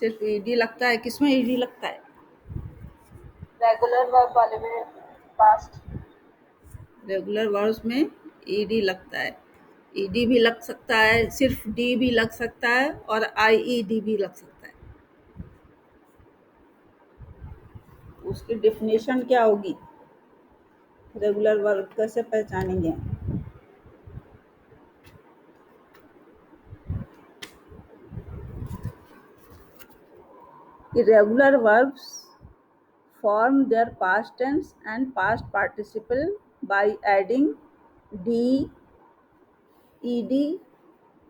सिर्फ ईडी लगता है, किसमें ईडी लगता है? रेगुलर वर्ब वाले में पास्ट। रेगुलर वर्ब्स में ईडी लगता है। ईडी भी लग सकता है, सिर्फ डी भी लग सकता है और आईईडी भी लग सकता है। उसकी डेफिनेशन क्या होगी? रेगुलर वर्ब कैसे पहचानेंगे हम? Irregular verbs form their past tense and past participle by adding d, ed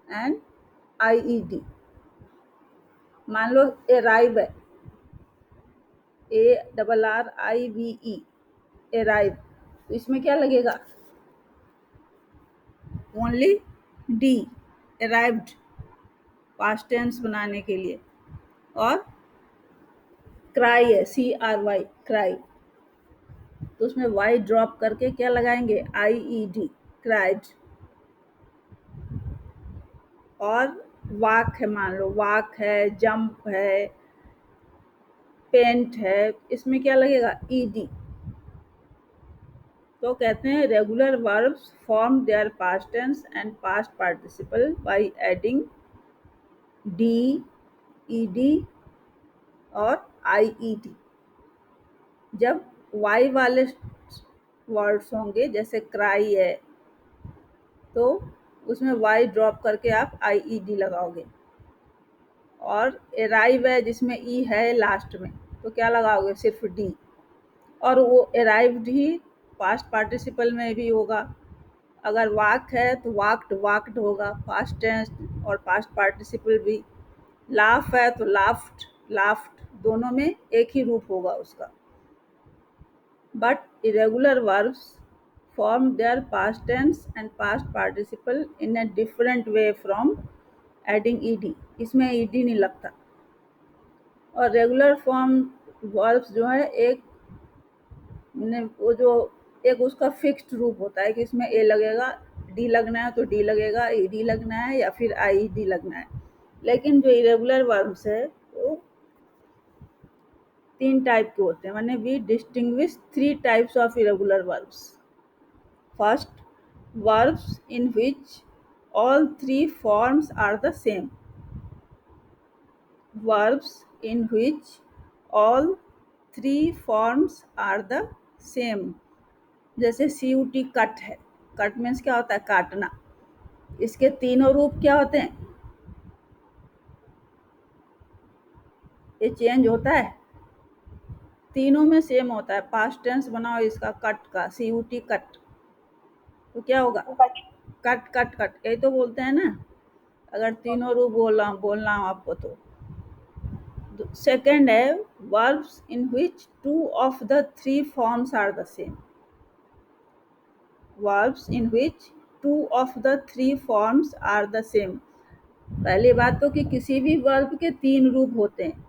and ied. मान लो arrive है, ARRIVE, arrive, तो इसमें क्या लगेगा? Only D, arrived, past tense बनाने के लिए। और क्राई है, CRY, क्राई, तो उसमें वाई ड्रॉप करके क्या लगाएंगे? IED, cried. और वॉक है, मान लो वॉक है, जंप है, पेंट है, इसमें क्या लगेगा? ED। तो कहते हैं regular verbs form their past tense and past participle by adding D, ED और आईईडी। जब वाई वाले वर्ड्स होंगे, जैसे क्राई है, तो उसमें वाई ड्रॉप करके आप आईईडी लगाओगे। और अराइव है जिसमें ई है लास्ट में, तो क्या लगाओगे? सिर्फ डी। और वो अराइव्ड ही पास्ट पार्टिसिपल में भी होगा। अगर वाक है तो वाक्ड, वाक्ड होगा पास्ट टेंस और पास्ट पार्टिसिपल भी। लाफ है तो लाफ्ड, लाफ्ड, दोनों में एक ही रूप होगा उसका। But irregular verbs form their past tense and past participle in a different way from adding ed। इसमें ed नहीं लगता। और रेगुलर फॉर्म वर्ब्स जो है वो जो एक उसका फिक्स्ड रूप होता है कि इसमें ए लगेगा, डी लगना है तो डी लगेगा, ईडी लगना है या फिर आईडी लगना है। लेकिन जो इरेगुलर वर्ब्स है वो 3 टाइप के होते हैं। माने we distinguish 3 types of irregular verbs. First, verbs in which all 3 forms are the same. Verbs in which all 3 forms are the same. जैसे CUT कट है, कट मीन्स क्या होता है? काटना। इसके तीनों रूप क्या होते हैं? ये चेंज होता है, तीनों में सेम होता है। पास्ट टेंस बनाओ इसका कट का, CUT कट, तो क्या होगा? कट कट कट, यही तो बोलते हैं ना, अगर तीनों रूप बोलना हो आपको तो। सेकेंड है verbs in which 2 of the 3 forms are the same. Verbs in which 2 of the 3 forms are the same. पहली बात तो कि किसी भी वर्ब के 3 रूप होते हैं,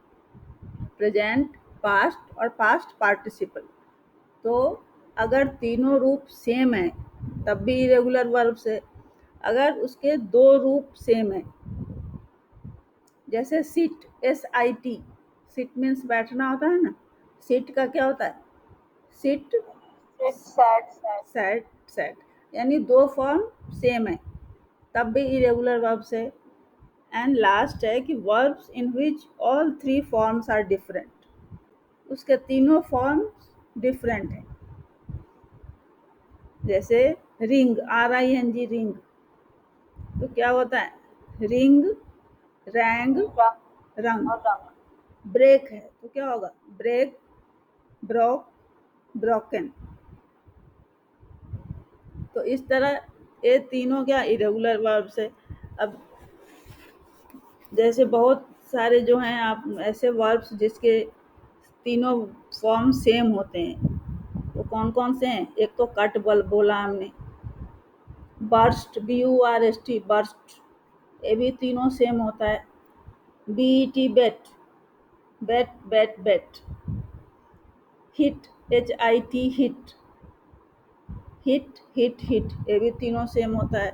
प्रेजेंट, पास्ट और पास्ट पार्टिसिपल। तो अगर तीनों रूप सेम है तब भी इरेगुलर वर्ब से। अगर उसके 2 रूप सेम है, जैसे सिट, SIT, सिट मीन्स बैठना होता है ना, सिट का क्या होता है? सिट, सैट, सैट, यानी 2 फॉर्म सेम है तब भी इरेगुलर वर्ब से। एंड लास्ट है कि verbs in which all 3 forms are different, उसके तीनों फॉर्म्स डिफरेंट हैं। जैसे रिंग, RING, रिंग, तो क्या होता है? रिंग, रैंग, रंग। ब्रेक है तो क्या होगा? Break, broke, broken. तो इस तरह ये तीनों क्या इरेगुलर वर्ब्स है। अब जैसे बहुत सारे जो हैं आप ऐसे वर्ब्स जिसके तीनों फॉर्म सेम होते हैं, वो कौन कौन से हैं? एक तो कट बोला हमने, बर्स्ट, BURST, बर्स्ट, ये भी तीनों सेम होता है। BET, bet, bet bet bet. Hit, HIT, hit, hit hit hit, ये भी तीनों सेम होता है।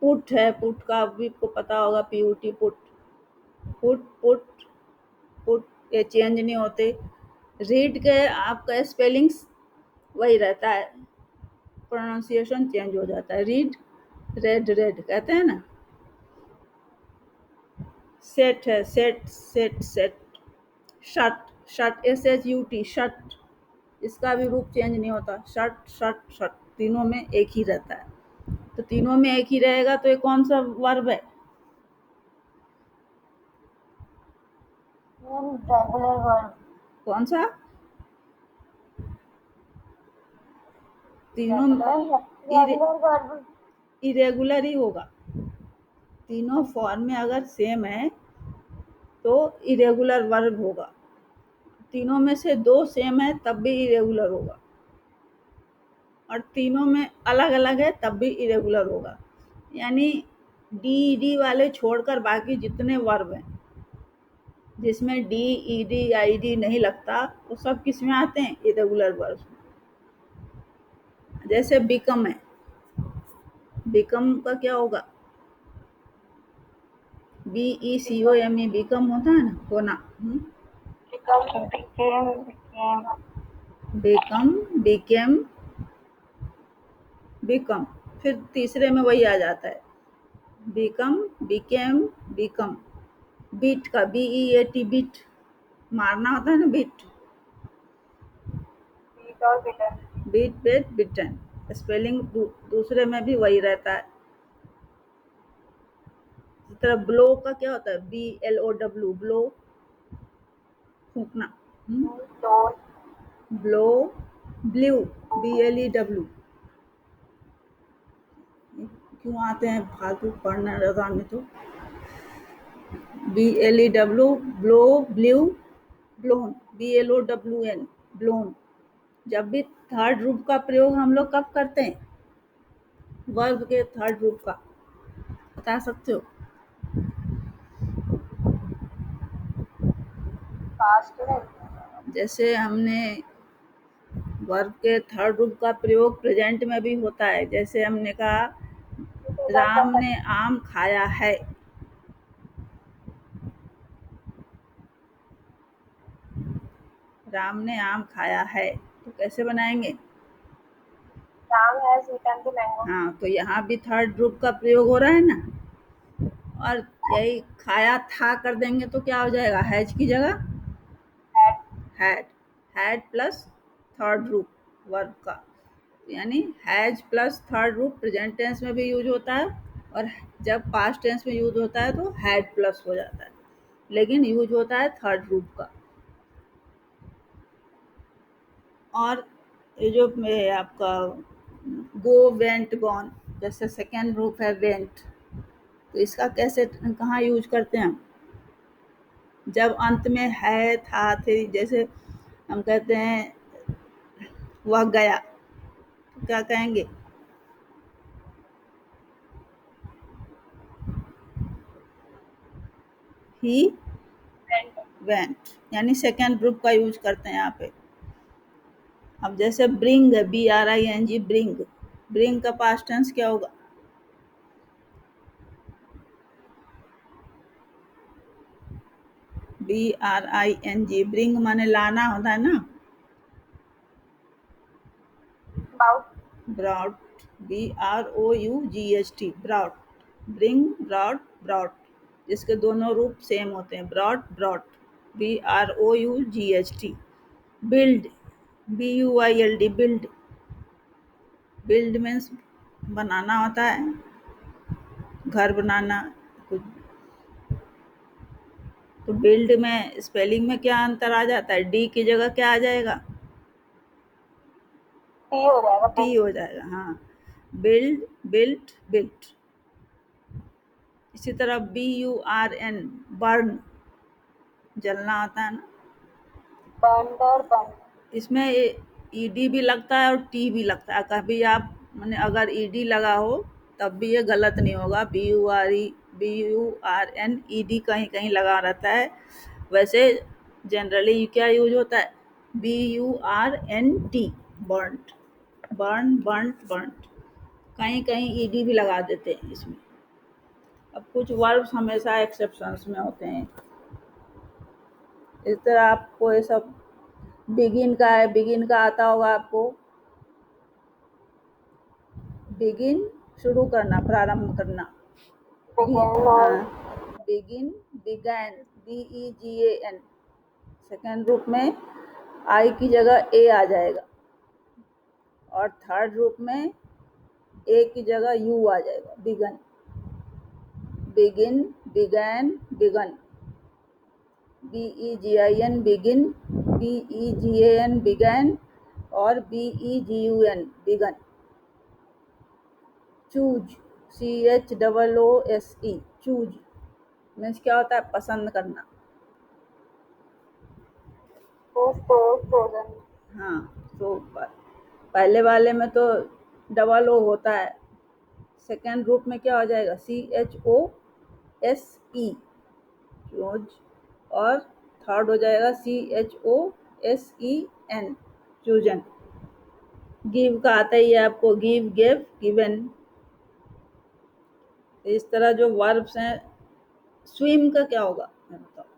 पुट है, पुट का भी को पता होगा, PUT, put, put put put ये चेंज नहीं होते। रीड के आपका स्पेलिंग्स वही रहता है, प्रोनाउंसिएशन चेंज हो जाता है। रीड, रेड रेड कहते हैं ना। सेट है, set set set. Shut, shut SHUT, shut, इसका भी रूप चेंज नहीं होता। शट शट शट, तीनों में एक ही रहता है। तो तीनों में एक ही रहेगा तो ये कौन सा वर्ब है? Ma'am regular verb. कौन सा? तीनों रेगुलर वर्ब। इरेगुलर ही होगा। तीनों फॉर्म में अगर सेम है तो इरेगुलर वर्ब होगा। तीनों में से दो सेम है तब भी इरेगुलर होगा, और तीनों में अलग अलग है तब भी इरेगुलर होगा। यानी डी वाले छोड़कर बाकी जितने वर्ब हैं जिसमें डी नहीं लगता वो सब किस में आते हैं? Irregular verb. जैसे बिकम है, बिकम का क्या होगा? BECOME, बिकम होता है ना, होना। Become, became, become. फिर तीसरे में वही आ जाता है, बिकम, बिकेम, बिकम। बीट का BEAT, बीट, मारना होता है ना, बीट। बीट बेट बिटन। स्पेलिंग दूसरे में भी वही रहता है। इस तरह ब्लो का क्या होता है? BLOW, ब्लो, फूकना। Blow, blew, BLEW। क्यों आते हैं फालतू पढ़ना रजा में? तो BLEW, blow, blue, blown, BLOWN, blown. जब भी थर्ड रूप का प्रयोग हम लोग कब करते हैं? वर्ब के थर्ड रूप का बता सकते हो? पास्ट में। जैसे हमने वर्ब के थर्ड रूप का प्रयोग प्रेजेंट में भी होता है। जैसे हमने कहा राम ने आम खाया है। राम ने आम खाया है तो कैसे बनाएंगे? Ram has eaten the mango. हाँ, तो यहाँ भी थर्ड रूप का प्रयोग हो रहा है ना। और यही खाया था कर देंगे तो क्या हो जाएगा? हैज की जगह हैड। हैड प्लस थर्ड रूप वर्ब का, यानी हैज प्लस थर्ड रूप प्रेजेंट टेंस में भी यूज होता है, और जब पास्ट टेंस में यूज होता है तो हैड प्लस हो जाता है, लेकिन यूज होता है थर्ड रूप का। और ये जो आपका गो, वेंट, गॉन, जैसे सेकेंड रूप है वेंट, तो इसका कैसे कहाँ यूज करते हैं हम? जब अंत में है, था, थे, जैसे हम कहते हैं वह गया, तो क्या कहेंगे? ही वेंट, यानी सेकेंड ग्रुप का यूज करते हैं यहाँ पे। अब जैसे ब्रिंग है, BRING, ब्रिंग, ब्रिंग का पास्ट टेंस क्या होगा? BRING, ब्रिंग माने लाना होता है ना। Brought, BROUGHT, brought, bring, brought, brought, जिसके दोनों रूप सेम होते हैं, brought, brought, BROUGHT। Build, BUILD, build, build means बनाना होता है, घर बनाना कुछ। तो बिल्ड में स्पेलिंग में क्या अंतर आ जाता है? डी की जगह क्या आ जाएगा? टी हो जाएगा। हाँ, बिल्ड, बिल्ट, बिल्ट। इसी तरह BURN, बर्न, जलना होता है ना। इसमें ED भी लगता है और टी भी लगता है। कभी आप मैंने अगर ED लगा हो तब भी ये गलत नहीं होगा। BURN, ED कहीं कहीं लगा रहता है। वैसे जनरली क्या यूज होता है? BURNT, burnt, burn, burnt, burnt. कहीं कहीं ED भी लगा देते हैं इसमें। अब कुछ वर्ब्स हमेशा एक्सेप्शंस में होते हैं। इस तरह आपको ये सब बिगिन का है, बिगिन का आता होगा आपको। बिगिन शुरू करना, प्रारंभ करना। begin और बिगिन, बिगैन, BEGAN। सेकेंड रूप में आई की जगह ए आ जाएगा और थर्ड रूप में ए की जगह यू आ जाएगा, begun. Begin, began, begun. BEGIN begin, BEGAN began और BEGUN begun. Choose, CHOOSE, choose means क्या होता है, पसंद करना। chosen हाँ, तो पहले वाले में तो डबल ओ होता है, सेकेंड रूप में क्या हो जाएगा, CHOSE, चूज। और थर्ड हो जाएगा CHOSEN, चूजन। गिव का आता ही है आपको, गिव, गिव, गिवन। इस तरह जो वर्ब्स हैं। स्विम का क्या होगा, मैं बताऊं।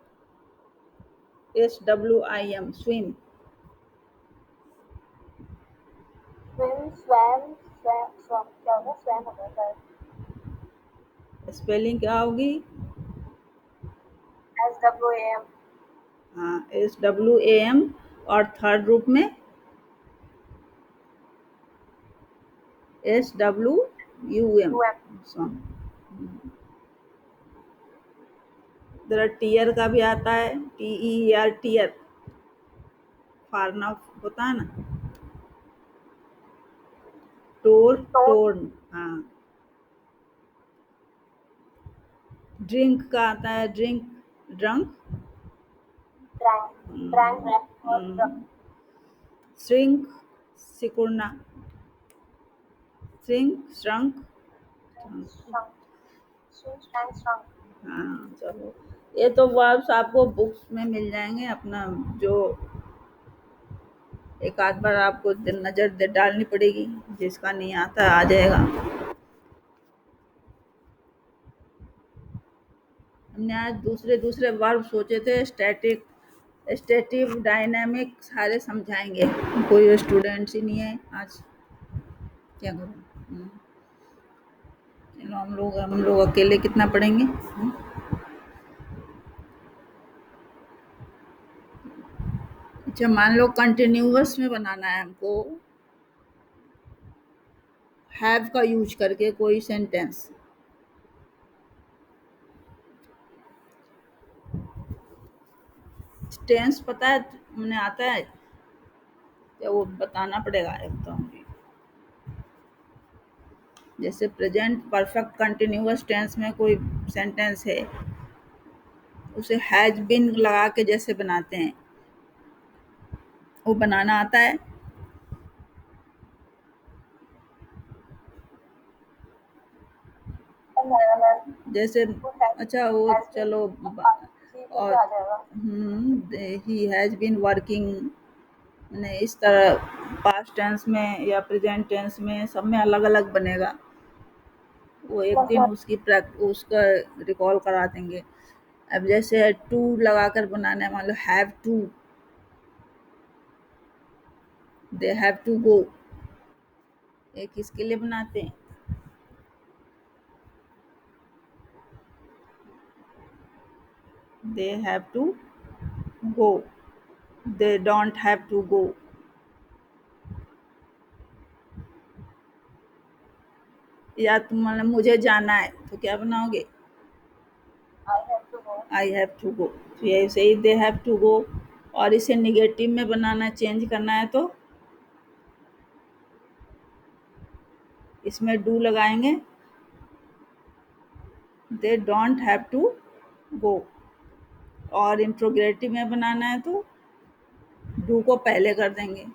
SWIM, swim. swam क्या होगा, swam होगा शायद। स्पेलिंग क्या होगी, SWAM हाँ, SWAM। और थर्ड रूप में SWUM, सॉन्ग। जरा टीयर का भी आता है, TER, टीयर, फाड़ना होता है ना। टोर, tone टोर्न, हाँ। ड्रिंक का आता है, ड्रिंक, ड्रंक। drank और drunk श्रिंक, सिकुड़ना। Shrink, shrunk. shrunk and shrunk हाँ, चलो, ये तो वर्ब्स आपको बुक्स में मिल जाएंगे अपना। जो एक आध बार आपको नजर डालनी पड़ेगी, जिसका नहीं आता आ जाएगा। हमने आज दूसरे दूसरे वर्ब सोचे थे, स्टैटिक, स्टेटिव, डायनामिक, सारे समझाएंगे। कोई स्टूडेंट्स ही नहीं है आज, क्या करूँ। चलो, हम लोग अकेले कितना पढ़ेंगे। अच्छा, मान लो कंटिन्यूअस में बनाना है हमको, हैव का यूज करके कोई सेंटेंस। टेंस पता है, मैंने आता है, तो वो बताना पड़ेगा एक तो हमें। जैसे प्रेजेंट परफेक्ट कंटिन्यूअस टेंस में कोई सेंटेंस है, उसे हैज बीन लगा के जैसे बनाते हैं, वो बनाना आता है। जैसे, अच्छा वो, has been चलो, सी और से आ जाएगा ही हैज बीन वर्किंग, ने इस तरह पास्ट टेंस में या प्रेजेंट टेंस में सब में अलग अलग बनेगा। वो एक दिन उसका रिकॉल करा देंगे। अब जैसे टू लगाकर बनाना है, मान लो have to, they have to go, एक किसके लिए बनाते हैं, they have to go, they don't have to go. या तुम मतलब मुझे जाना है तो क्या बनाओगे, I have to go I have to go. तो ये ऐसे ही दे हैव टू गो। और इसे निगेटिव में बनाना, चेंज करना है तो इसमें डू लगाएंगे, they don't have to go. और इंट्रोगेटिव में बनाना है तो डू को पहले कर देंगे,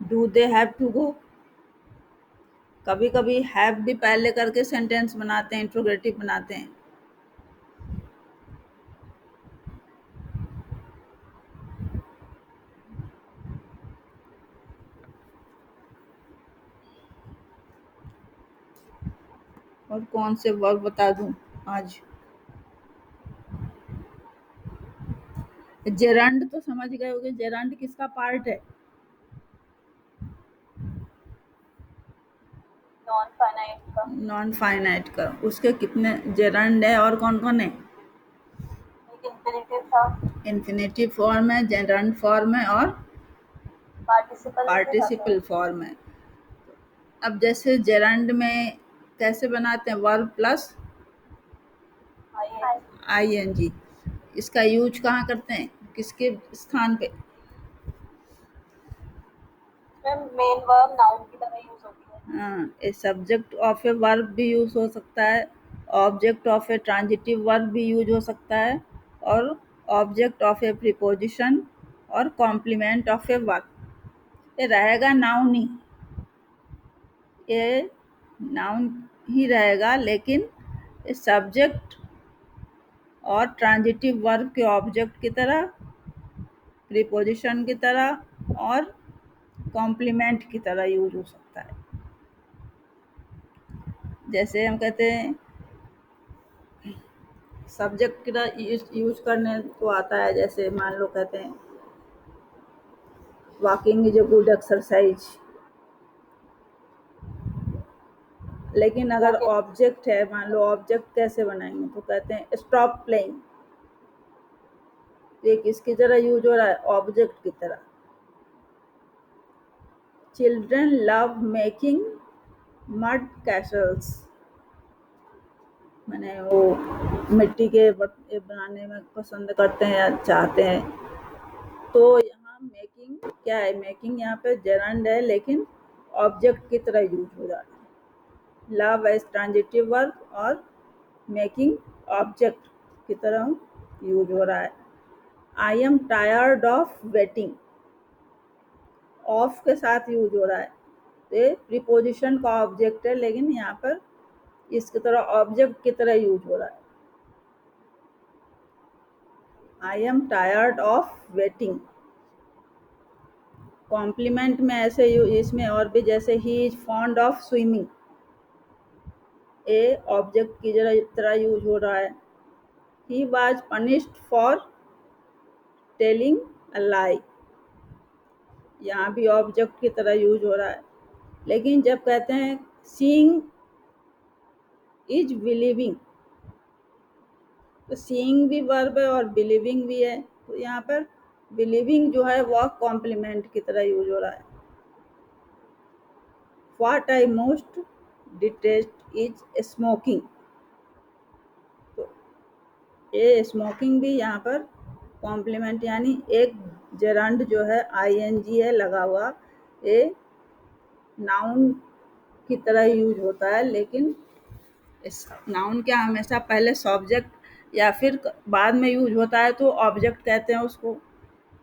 do they have to go. कभी कभी हैव भी पहले करके सेंटेंस बनाते हैं, इंट्रोगेटिव बनाते हैं। और कौन से वर्ब बता दूं आज। जेरंड तो समझ गए होगे, जेरंड किसका पार्ट है? नॉन फाइनाइट का। नॉन फाइनाइट का। उसके कितने जेरंड है और कौन कौन है? एक इंफिनिटिव था। इन्फिनेटिव फॉर्म है, जेरंड फॉर्म है, और पार्टिसिपल भी था शायद। पार्टिसिपल फॉर्म है। अब जैसे जेरंड में कैसे बनाते हैं? Verb plus ING. आईएनजी। इसका यूज कहाँ करते हैं, किसके स्थान पे? इसमें मेन वर्ब नाउन की तरह यूज होती है। हाँ, a subject of a verb भी यूज हो सकता है, object of A transitive verb भी यूज हो सकता है, और ऑब्जेक्ट ऑफ ए प्रीपोजिशन, और कॉम्प्लीमेंट ऑफ ए वर्ब। ये रहेगा नाउन ही, ये नाउन ही रहेगा, लेकिन सब्जेक्ट और ट्रांजिटिव वर्ब के ऑब्जेक्ट की तरह, प्रीपोजिशन की तरह, और कॉम्प्लीमेंट की तरह यूज हो सकता है। जैसे हम कहते हैं सब्जेक्ट का यूज करने को आता है, जैसे मान लो कहते हैं walking is a good exercise, लेकिन अगर ओके। ऑब्जेक्ट है, मान लो ऑब्जेक्ट कैसे बनाएंगे, तो कहते हैं स्टॉप प्लेइंग। ये किसकी तरह यूज हो रहा है? ऑब्जेक्ट की तरह। Children love making mud Castle's, मैंने वो मिट्टी के बनाने में पसंद करते हैं या चाहते हैं। तो यहाँ मेकिंग क्या है? मेकिंग यहाँ पे जेरंड है, लेकिन ऑब्जेक्ट की तरह यूज हो रहा है। लव एज ट्रांजिटिव वर्ब और मेकिंग ऑब्जेक्ट की तरह यूज हो रहा है। I am tired of waiting, of के साथ यूज हो रहा है। तो ये प्रीपोजिशन का ऑब्जेक्ट है, लेकिन यहाँ पर इसकी तरह ऑब्जेक्ट की तरह यूज हो रहा है। I am tired of waiting. Complement में ऐसे इसमें और भी, जैसे he is fond of swimming, a object की तरह यूज हो रहा है। He was punished for telling a lie, यहाँ भी ऑब्जेक्ट की तरह यूज हो रहा है। लेकिन जब कहते हैं सीइंग इज बिलीविंग, तो सीइंग भी वर्ब है और बिलीविंग भी है, तो यहाँ पर बिलीविंग जो है वह कॉम्प्लीमेंट की तरह यूज हो रहा है। What I most detest is smoking, तो ये स्मोकिंग भी यहाँ पर कॉम्प्लीमेंट, यानी एक जेरंड जो है आईएनजी है लगा हुआ, ये नाउन की तरह यूज होता है, लेकिन इस नाउन क्या हमेशा पहले सब्जेक्ट या फिर बाद में यूज होता है, तो ऑब्जेक्ट कहते हैं उसको।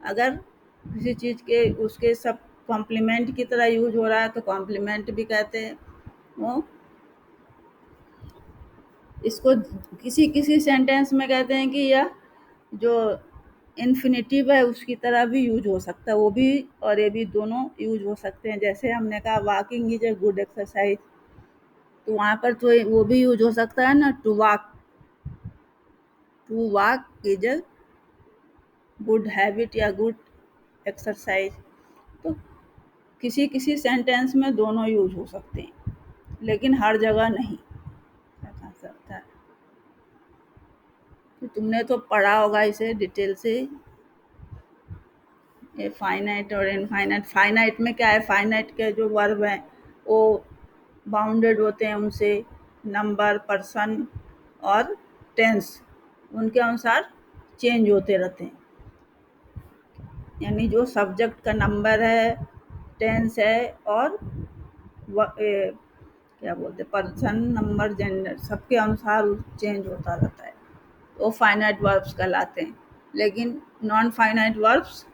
अगर किसी चीज़ के उसके सब कॉम्प्लीमेंट की तरह यूज हो रहा है तो कॉम्प्लीमेंट भी कहते हैं वो। इसको किसी किसी सेंटेंस में कहते हैं कि यह जो इन्फिनेटिव है उसकी तरह भी यूज हो सकता है, वो भी और ये भी दोनों यूज हो सकते हैं। जैसे हमने कहा walking is a good exercise, तो वहाँ पर तो वो भी यूज हो सकता है ना, to walk. To walk is a good habit या गुड एक्सरसाइज। तो किसी किसी सेंटेंस में दोनों यूज हो सकते हैं, लेकिन हर जगह नहीं ऐसा सकता है। तो तुमने तो पढ़ा होगा इसे डिटेल से, ये फाइनाइट और इनफाइनाइट। फाइनाइट में क्या है? फाइनाइट के जो वर्ब हैं वो बाउंडेड होते हैं, उनसे नंबर, पर्सन और टेंस उनके अनुसार चेंज होते रहते हैं। यानी जो सब्जेक्ट का नंबर है, टेंस है, और क्या बोलते हैं, पर्सन, नंबर, जेंडर, सबके अनुसार चेंज होता रहता है, वो फाइनाइट वर्ब्स कहलाते हैं। लेकिन नॉन फाइनाइट वर्ब्स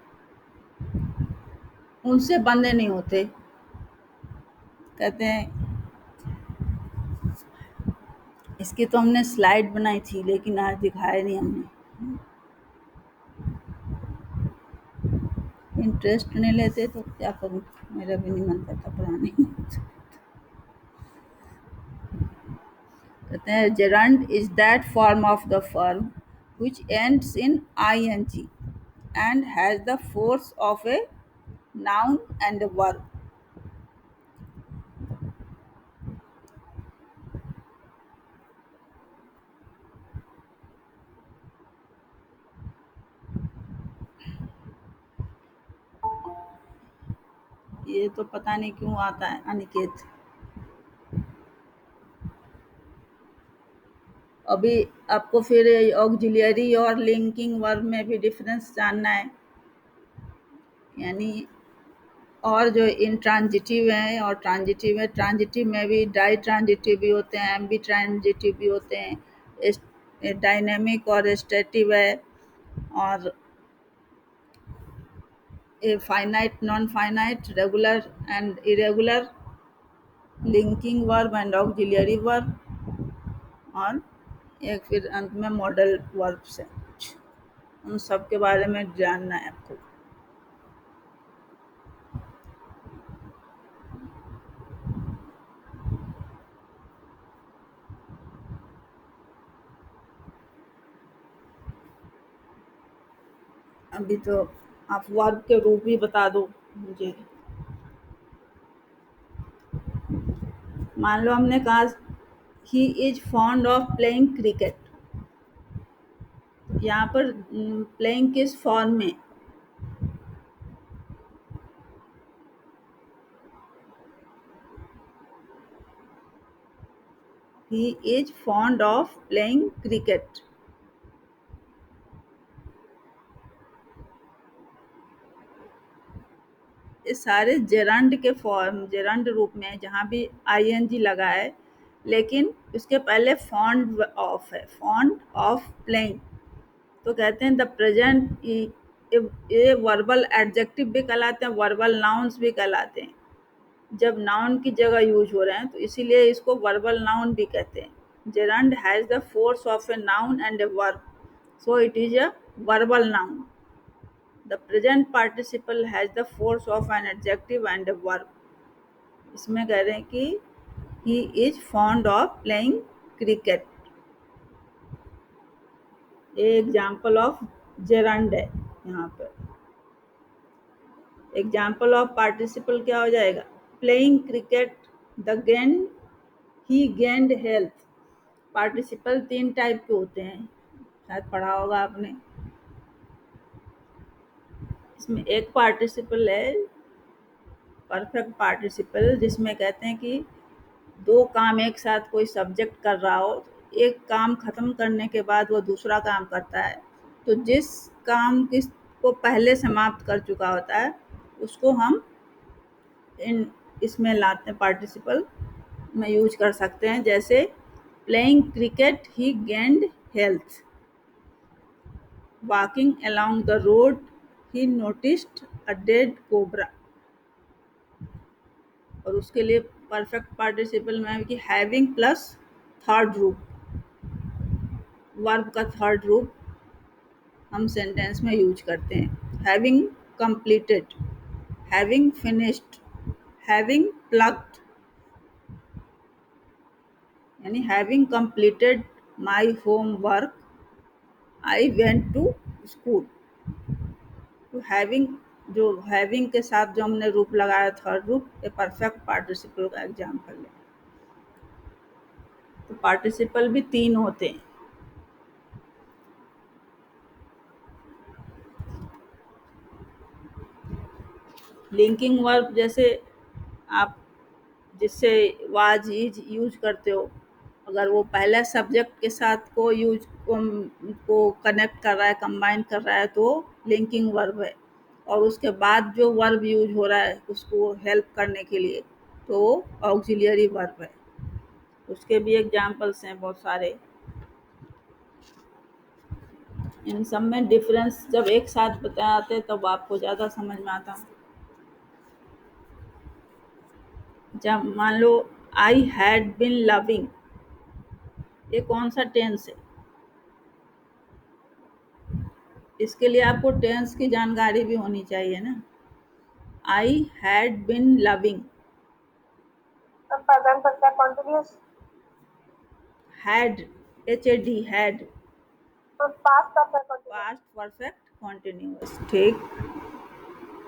उनसे बंधे नहीं होते। कहते हैं, इसकी तो हमने स्लाइड बनाई थी लेकिन आज दिखाया नहीं हमने। इंटरेस्ट नहीं लेते तो क्या करूं, मेरा भी नहीं मन करता पढ़ाने। कहते हैं gerund is that form of the फर्म which ends in I N G. and has the force of a noun and a verb. ये तो पता नहीं क्यों आता है अनिकेत। अभी आपको फिर ऑक्सिलियरी और लिंकिंग वर्ब में भी डिफरेंस जानना है, यानी और जो इंट्रांजिटिव हैं और ट्रांजिटिव है, ट्रांजिटिव में भी डाई ट्रांजिटिव भी होते हैं, एम्बी ट्रांजिटिव भी होते हैं, डायनेमिक और स्टेटिव है, और a finite non finite, regular and irregular, linking verb and auxiliary verb, और एक फिर अंत में मॉडल वर्ब्स है कुछ, उन सब के बारे में जानना है आपको। अभी तो आप वर्ब के रूप ही बता दो मुझे। मान लो हमने कहा ही is fond of playing cricket, यहाँ पर प्लेइंग किस फॉर्म में? ही is fond of playing cricket. ये सारे जेरंड के फॉर्म, जेरंड रूप में, जहाँ भी आईएनजी लगा है, लेकिन उसके पहले फॉन्ड ऑफ है, फॉन्ड ऑफ प्लेइंग, तो कहते हैं द प्रेजेंट। ये वर्बल एडजेक्टिव भी कहलाते हैं, वर्बल नाउन्स भी कहलाते हैं। जब नाउन की जगह यूज हो रहे हैं तो इसीलिए इसको वर्बल नाउन भी कहते हैं। Gerund has the force of a noun and a verb, so it is a verbal noun. The present participle has the force of an adjective and a verb. इसमें कह रहे हैं कि ही is fond of playing cricket. ये example of gerund है यहाँ पर। Example of participle क्या हो जाएगा? प्लेइंग क्रिकेट द गेंद, ही गेंड हेल्थ। पार्टिसिपल 3 टाइप के होते हैं, शायद पढ़ा होगा आपने। इसमें एक पार्टिसिपल है परफेक्ट पार्टिसिपल, जिसमें कहते हैं कि 2 काम एक साथ कोई सब्जेक्ट कर रहा हो, एक काम खत्म करने के बाद वो दूसरा काम करता है, तो जिस काम को पहले समाप्त कर चुका होता है उसको हम इन इसमें लाते हैं, पार्टिसिपल में यूज कर सकते हैं। जैसे playing cricket he gained health, walking along the road he noticed a dead cobra। और उसके लिए परफेक्ट पार्टिसिपल में है कि हैविंग प्लस थर्ड रूप, वर्ब का थर्ड रूप हम सेंटेंस में यूज करते हैं। Having completed, having finished, having plugged, यानी having completed my homework I went to school. तो हैविंग, जो हैविंग के साथ जो हमने रूप लगाया थर्ड रूप, ये परफेक्ट पार्टिसिपल का एग्जाम्पल है। तो पार्टिसिपल भी 3 होते हैं। लिंकिंग वर्ब जैसे आप जिससे वाज इज यूज करते हो, अगर वो पहले सब्जेक्ट के साथ को कनेक्ट कर रहा है, कंबाइन कर रहा है, तो लिंकिंग वर्ब है। और उसके बाद जो वर्ब यूज हो रहा है उसको हेल्प करने के लिए, तो वो ऑक्सिलियरी वर्ब है। उसके भी एग्जाम्पल्स हैं बहुत सारे। इन सब में डिफरेंस जब एक साथ बताते तब आपको ज़्यादा समझ में आता। जब मान लो आई हैड बिन लविंग, ये कौन सा टेंस है? इसके लिए आपको टेंस की जानकारी भी होनी चाहिए ना। I had been loving, present perfect continuous, had, HAD, had, past perfect continuous, past perfect continuous, ठीक।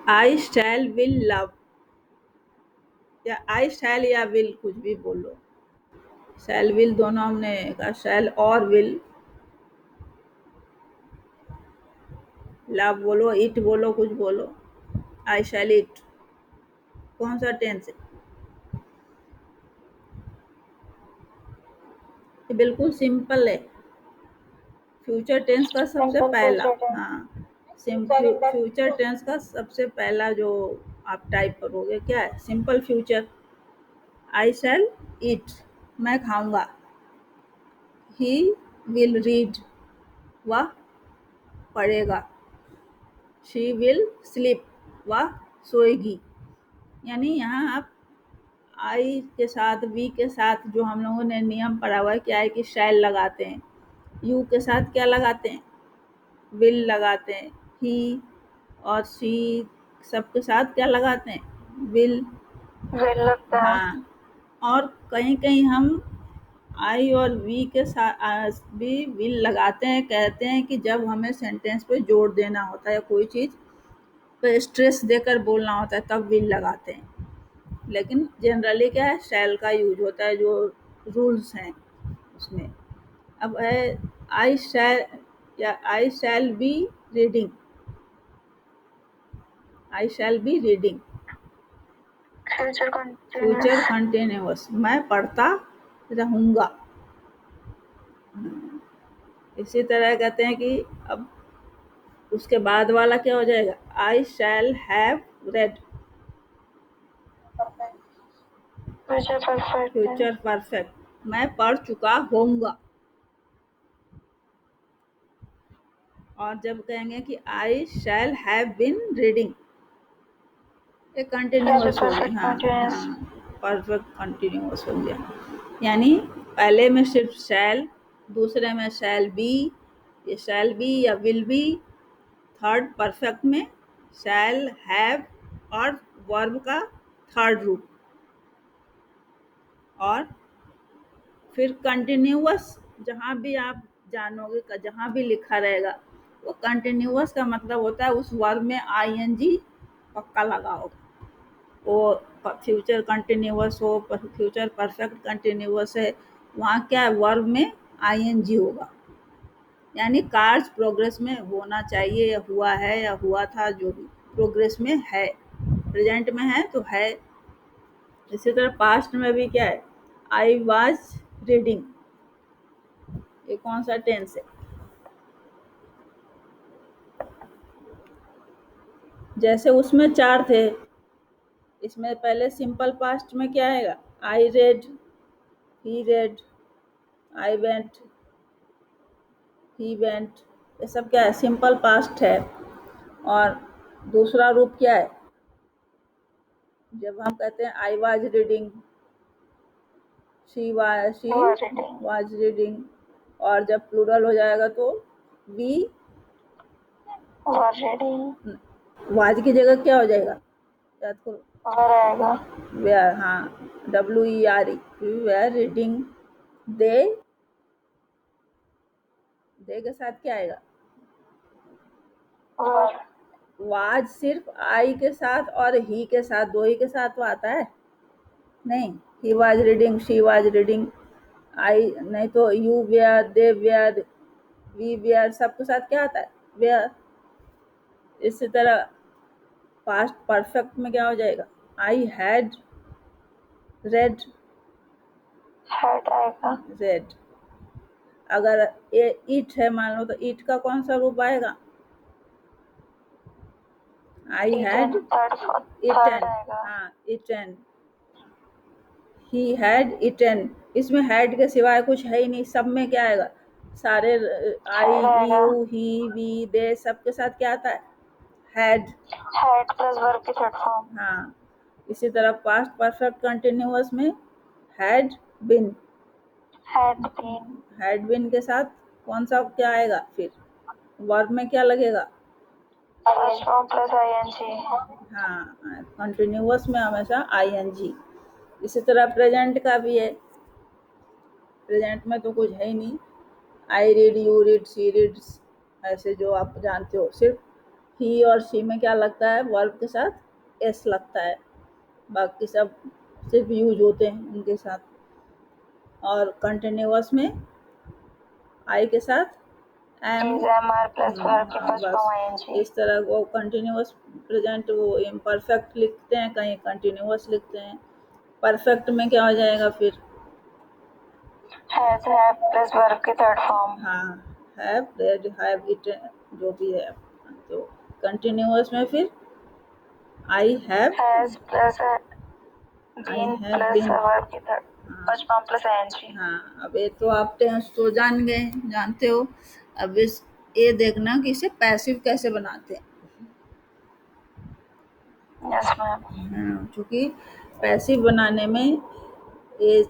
आई शैल विल लव, या आई शैल या विल, कुछ भी बोलो। शैल विल दोनों हमने कहा, शैल और विल। लव बोलो, इट बोलो, कुछ बोलो। आई शैल इट, कौन सा टेंस है? ये बिल्कुल सिंपल है। फ्यूचर टेंस का सबसे Simple पहला, future tense. हाँ, Future in future that tense का सबसे पहला जो आप टाइप करोगे क्या है? Simple future. आई शैल ईट, मैं खाऊंगा। ही विल रीड, वह पढ़ेगा। शी विल स्लीप, वह सोएगी। यानी यहाँ आप आई के साथ, वी के साथ जो हम लोगों ने नियम पढ़ा हुआ है क्या है कि शैल लगाते हैं। यू के साथ क्या लगाते हैं? विल लगाते हैं। ही और शी सबके साथ क्या लगाते हैं? विल। will लगता है. हाँ, और कहीं कहीं हम आई और वी के साथ भी विल लगाते हैं। कहते हैं कि जब हमें सेंटेंस पे जोर देना होता है या कोई चीज़ पे स्ट्रेस देकर बोलना होता है तब विल लगाते हैं। लेकिन जनरली क्या है, शैल का यूज होता है, जो रूल्स हैं उसमें। अब है आई शैल, या I shall be reading. I shall be reading, Future future continuous. Continuous, मैं पढ़ता रहूँगा। इसी तरह कहते हैं कि अब उसके बाद वाला क्या हो जाएगा? I shall have read, Future perfect tense. Future perfect, मैं पढ़ चुका होऊंगा। और जब कहेंगे कि I shall have been reading, ये Future कंटिन्यूअस हो गई। perfect हाँ continuous. हाँ, परफेक्ट कंटिन्यूअस हो गया। यानी पहले में सिर्फ शैल, दूसरे में शैल बी, ये शैल बी या विल बी, थर्ड परफेक्ट में शैल हैव और वर्ब का थर्ड रूप, और फिर कंटिन्यूअस जहाँ भी आप जानोगे, जहाँ भी लिखा रहेगा, वो कंटिन्यूअस का मतलब होता है उस वर्ब में आईएनजी पक्का लगा होगा। वो फ्यूचर कंटिन्यूअस हो, फ्यूचर परफेक्ट कंटिन्यूअस है, वहाँ क्या है, वर्ब में आईएनजी होगा। यानी कार्य प्रोग्रेस में होना चाहिए, या हुआ है या हुआ था, जो भी प्रोग्रेस में है, प्रेजेंट में है तो है। इसी तरह पास्ट में भी क्या है? आई वाज रीडिंग, ये कौन सा टेंस है? जैसे उसमें चार थे, इसमें पहले सिंपल पास्ट में क्या आएगा? I read, he red, I went, he went, ये सब क्या है? सिंपल पास्ट है। और दूसरा रूप क्या है? जब हम कहते हैं I was reading, she Was reading. Was reading, और जब प्लूरल हो जाएगा तो वी, Was reading. वाज की जगह क्या हो जाएगा? याद करो, Were आएगा. वेयर, हाँ, WERE, वेयर रीडिंग। दे, दे के साथ क्या आएगा? Were. वाज सिर्फ आई के साथ और ही के साथ, दो ही के साथ तो आता है नहीं। He was reading, she was reading, आई नहीं तो you were, they were, we were, सबके साथ क्या आता है? वेयर। इसी तरह पास्ट परफेक्ट में क्या हो जाएगा? आई हैड रेड, Had आएगा. रेड। अगर ये ईट है मान लो, तो ईट का कौन सा रूप आएगा? I had Eaten. Third eaten, आएगा. हाँ, इटन। ही हैड इटन, इसमें हैड के सिवाय कुछ है ही नहीं, सब में क्या आएगा? सारे आई, Had आएगा. यू, ही, वी, दे, सबके साथ क्या आता है? हैड। Had plus verb की third form. हाँ, इसी तरह पास्ट परफेक्ट कंटिन्यूअस में had been, Had been. Had been के साथ कौन सा क्या आएगा? फिर वर्ब में क्या लगेगा? First form plus ing. हाँ, कंटिन्यूअस में हमेशा आईएनजी। इसी तरह प्रेजेंट का भी है। प्रेजेंट में तो कुछ है ही नहीं, I read, you read, she reads, ऐसे जो आप जानते हो, सिर्फ ही और शी में क्या लगता है, वर्ब के साथ एस लगता है, बाकी सब सिर्फ यूज होते हैं उनके साथ। और कंटिन्यूअस में आई के साथ M, is MR plus verb की first form बस ing. इस तरह वो कंटिन्यूअस प्रेजेंट वो इम्परफेक्ट लिखते हैं, कहीं कंटिन्यूअस लिखते हैं। परफेक्ट में क्या हो जाएगा फिर, Has have plus verb की third form. हाँ, हैव रेड हैव इटन जो भी है। तो कंटिन्यूअस में फिर आई हैव, Has plus आई been have plus been. verb की third first form plus ing. हाँ, अब ये तो आप टेंस तो जान गए, जानते हो। अब इस ये देखना कि इसे पैसिव कैसे बनाते हैं। Yes ma'am. हाँ, क्योंकि पैसिव बनाने में ये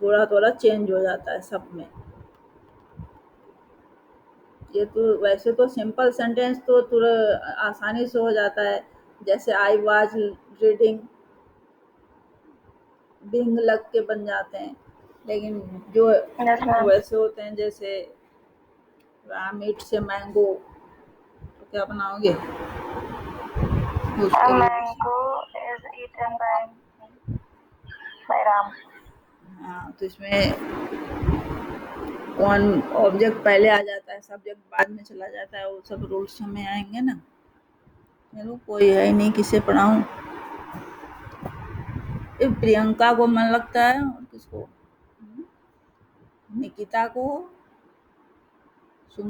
थोड़ा थोड़ा चेंज हो जाता है सब में। ये तो वैसे तो सिंपल सेंटेंस तो थोड़ा आसानी से हो जाता है, जैसे आई वाज रीडिंग, बिंग लग के बन जाते हैं। लेकिन जो Yes ma'am. वैसे होते हैं, जैसे राम ईट से मैंगो, तो क्या बनाओगे A उसके लिए? mango is eaten by Ram. हाँ, तो इसमें कौन ऑब्जेक्ट पहले आ जाता है, सब्जेक्ट बाद में चला जाता है, वो सब रूल्स हमें आएंगे ना। चलो कोई है ही नहीं, किसे पढ़ाऊँ। प्रियंका को मन लगता है, और किसको, निकिता को